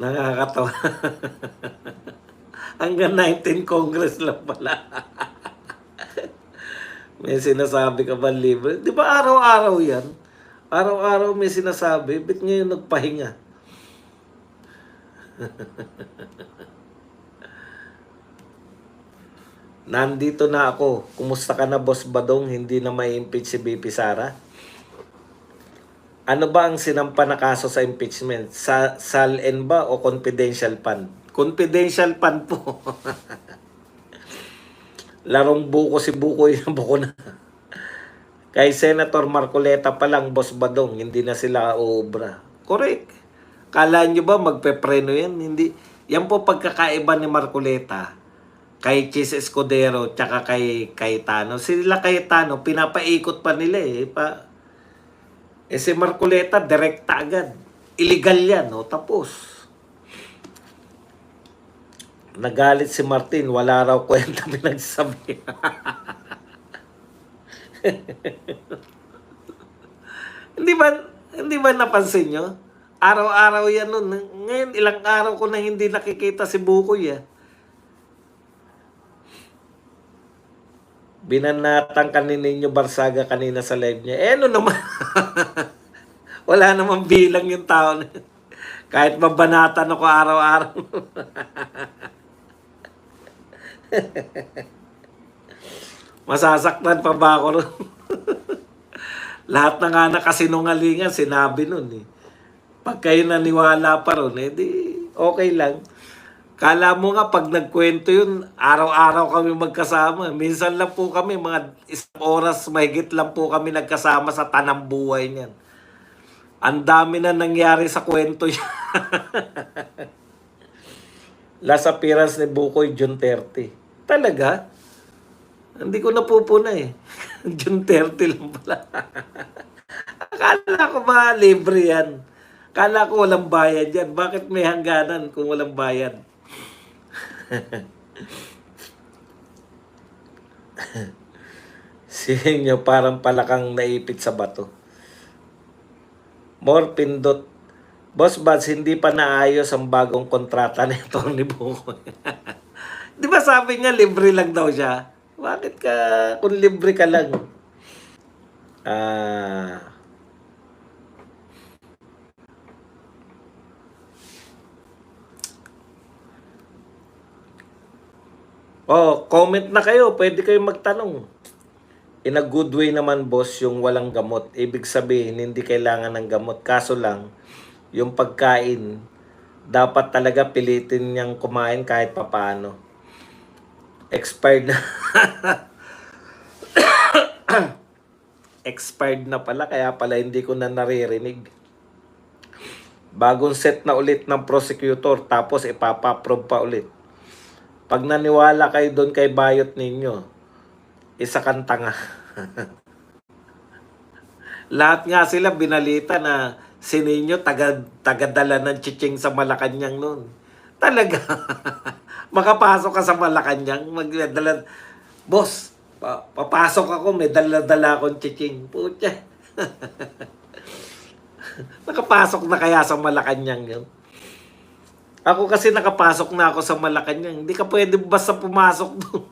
Nakakatawa. Hanggang 19 Congress lang pala. May sinasabi ka ba libre? Di ba araw-araw yan? Araw-araw may sinasabi. Ba't ngayon nagpahinga? Nandito na ako. Kumusta ka na, Boss Badong? Hindi na may impeach si BP Sara? Ano ba ang sinampa na kaso sa impeachment? SALN ba o confidential fund? Confidential fund po. Larong buko si Bukoy na buko na. Kay Senator Marcoleta pa lang, Boss Badong, hindi na sila uubra. Correct. Kala nyo ba magpepreno yan? Hindi. Yan po pagkakaiba ni Marcoleta kay Chis Escudero tsaka kay Cayetano. Sila Cayetano, pinapaikot pa nila eh. Si Marcoleta, direkta agad. Illegal yan, no? Tapos. Nagalit si Martin, wala raw kwenta pinagsabi. Hindi ba napansin nyo? Araw-araw yan nun. Ngayon, ilang araw ko na hindi nakikita si Bukoy. Binanatang kanina Barsaga kanina sa live niya. Ano naman? Wala namang bilang yung tao na yun. Kahit mabanatan ako araw-araw. Masasaktan pa ba ako ron? Lahat na nga nakasinungalingan, sinabi nun eh. Pag kayo naniwala pa ron, di okay lang. Kala mo nga pag nagkwento yun, araw-araw kami magkasama. Minsan lang po kami, mga isang oras, mahigit lang po kami nagkasama sa tanang buhay niyan. Ang dami na nangyari sa kwento niya. Last appearance ni Bukoy, June 30. Talaga? Hindi ko napupuna eh. June 30 lang pala. Akala ko ba libre yan? Akala ko walang bayad yan. Bakit may hangganan kung walang bayad? Sinyo parang palakang naipit sa bato. More pindot. Boss Bads, hindi pa naayos ang bagong kontrata nito ni Bukoy. Di ba sabi niya libre lang daw siya? Bakit ka, kung libre ka lang? Comment na kayo. Pwede kayo magtanong. In a good way naman, boss, yung walang gamot. Ibig sabihin, hindi kailangan ng gamot. Kaso lang, yung pagkain, dapat talaga pilitin niyang kumain kahit papaano. Expired na. Expired na pala, kaya pala hindi ko na naririnig. Bagong set na ulit ng prosecutor, tapos ipapa-approve pa ulit. Pag naniwala kayo doon kay bayot ninyo, isa kang tanga. Lahat nga sila binalita na si Ninyo tagadala ng chiching sa Malacanang noon. Talaga. Makapasok ka sa Malacanang, magdala, boss, papasok ako, may dala-dala akong chiching. Putya. Nakapasok na kaya sa Malacanang yun? Ako kasi nakapasok na ako sa Malacanang. Hindi ka pwede basta pumasok doon.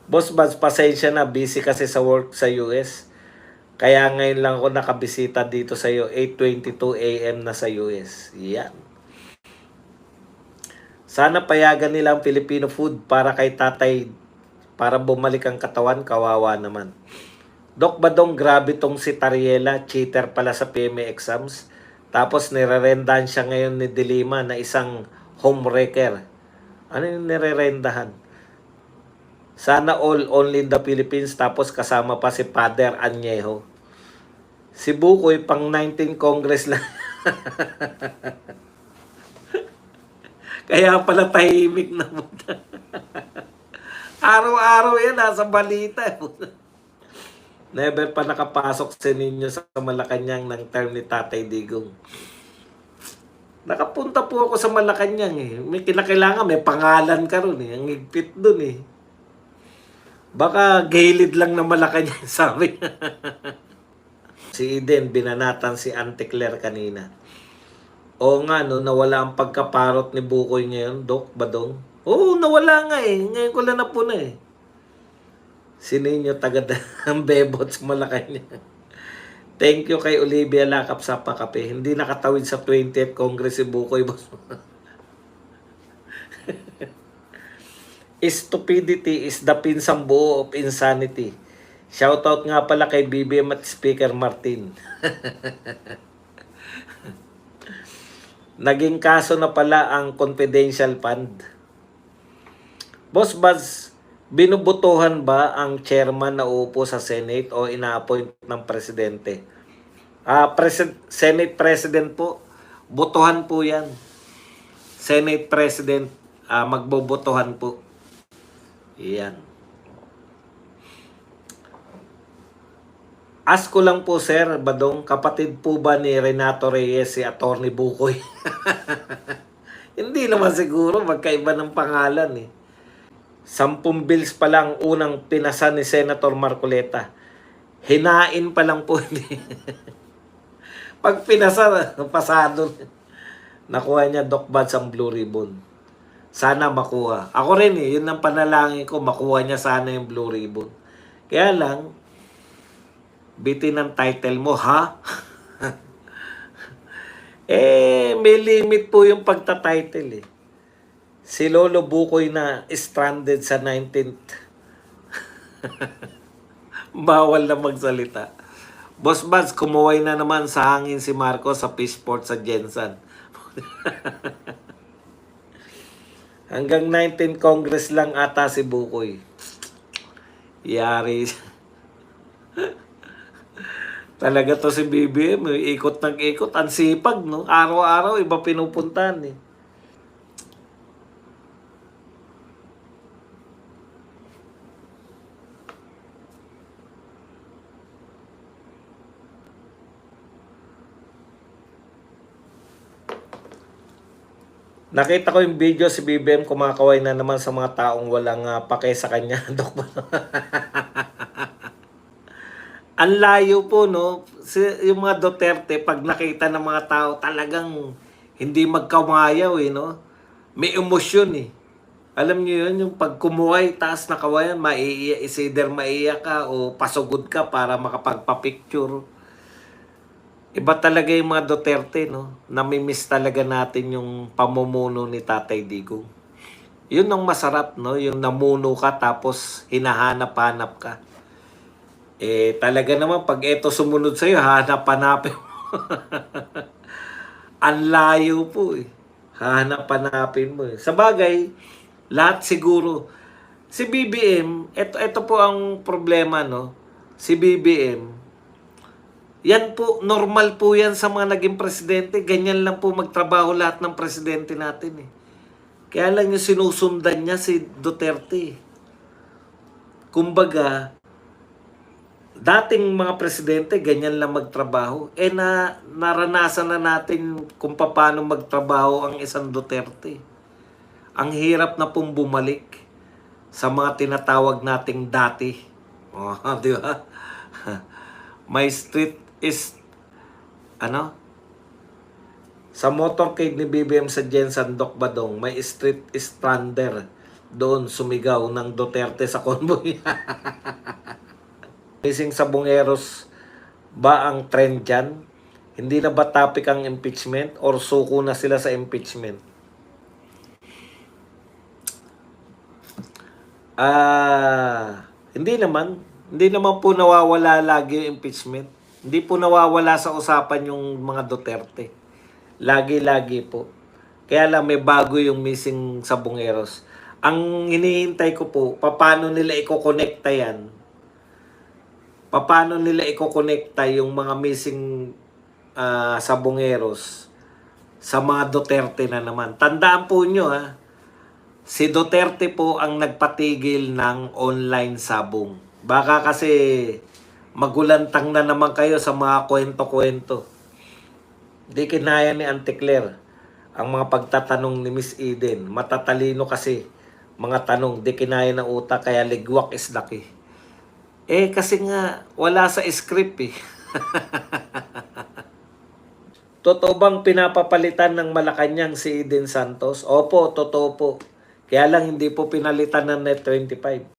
Boss Bads, pasensya na. Busy kasi sa work sa US. Kaya ngayon lang ako nakabisita dito sa iyo. 8:22 AM na sa US. Yan. Sana payagan nila ang Filipino food para kay tatay. Para bumalik ang katawan. Kawawa naman. Doc Badong, grabe tong si Tariela. Cheater pala sa PMA exams. Tapos nirerendahan siya ngayon ni Dilima na isang homewrecker. Ano yung nirerendahan? Sana all only in the Philippines, tapos kasama pa si Father Añejo. Si Bukoy pang 19 Congress lang. Kaya pala tahimik na muna. Araw-araw yan, nasa balita. Never pa nakapasok si Ninyo sa Malacanang ng term ni Tatay Digong. Nakapunta po ako sa Malacanang eh. May kinakailangan, may pangalan ka ron eh. Ang higpit dun eh. Baka gilid lang na Malacanang, sabi. Si Eden, binanatan si Auntie Claire kanina. Oo nga, no, nawala ang pagkaparot ni Bukoy ngayon, Doc Badong. Oo, nawala nga eh. Ngayon ko lang na po na eh. Sininyo tagad ang bebot sa Malacanang. Thank you kay Olivia Lakap sa pakape. Hindi nakatawid sa 20th Congress si Bukoy, boss. Stupidity is the pinsang buo of insanity. Shoutout nga pala kay BBM at Speaker Martin. Naging kaso na pala ang confidential fund. Boss Buzz, binubutuhan ba ang chairman na uupo sa Senate o ina-appoint ng presidente? Senate President po, botohan po yan. Senate President, magbobotohan po. Yan. Ask ko lang po, Sir Badong, kapatid po ba ni Renato Reyes si Atty. Bukoy? Hindi naman siguro, magkaiba ng pangalan eh. 10 bills pa lang unang pinasa ni Senator Marcoleta. Hinain pa lang po. Pag pinasa, pasado. Nakuha niya Doc Buds ang Blue Ribbon. Sana makuha. Ako rin eh, yun ang panalangin ko, makuha niya sana yung Blue Ribbon. Kaya lang, bitin ang title mo, ha? May limit po yung pagta-title eh. Si Lolo Bukoy na stranded sa 19th. Bawal na magsalita. Boss Buds, kumuway na naman sa hangin si Marcos sa Fishport sa Jensen. Hanggang 19th Congress lang ata si Bukoy. Yari. Talaga to si BBM, ikot ng ikot, ang sipag, no? Araw-araw, iba pinupuntahan eh. Nakita ko yung video si BBM kumakaway na naman sa mga taong walang pake sa kanya. Ang layo po, no? Yung mga Duterte, pag nakita ng mga tao, talagang hindi magkamayaw, eh, no? May emosyon, eh. Alam niyo yun, yung pag kumuhay, taas na kawayan, is either maiiyak ka o pasugod ka para makapagpa-picture. Iba talaga yung mga Duterte, no? Namimiss talaga natin yung pamumuno ni Tatay Digong. Yun ang masarap, no? Yung namuno ka tapos hinahanap-hanap ka. Talaga naman, pag eto sumunod sa'yo, hanap-hanapin mo. Ang layo po eh. Hanap-hanapin mo eh. Sa bagay, lahat siguro. Si BBM, ito po ang problema, no? Si BBM, yan po, normal po yan sa mga naging presidente. Ganyan lang po magtrabaho lahat ng presidente natin eh. Kaya lang yung sinusundan niya si Duterte. Kumbaga, dating mga presidente, ganyan lang magtrabaho. Naranasan na natin kung paano magtrabaho ang isang Duterte. Ang hirap na pong bumalik sa mga tinatawag nating dati. Oh, di ba? My street is, sa motorcade ni BBM sa Jensen, Doc Badong, may street strander doon sumigaw ng Duterte sa convoy. Missing sabongeros ba ang trend dyan? Hindi na ba topic ang impeachment or suko na sila sa impeachment? Hindi naman. Hindi naman po nawawala lagi yung impeachment. Hindi po nawawala sa usapan yung mga Duterte. Lagi-lagi po. Kaya lang may bago yung missing sabongeros. Ang hinihintay ko po, paano nila i-connecta yan? Paano nila i-connecta yung mga missing sabongeros sa mga Duterte na naman? Tandaan po nyo si Duterte po ang nagpatigil ng online sabong. Baka kasi magulantang na naman kayo sa mga kwento-kwento. Di kinaya ni Auntie Claire ang mga pagtatanong ni Miss Eden. Matatalino kasi mga tanong, di kinaya ng utak, kaya ligwak is lucky. Kasi nga, wala sa script eh. Totoo bang pinapapalitan ng Malacanang si Eden Santos? Opo, totoo po. Kaya lang hindi po pinalitan ng Net 25.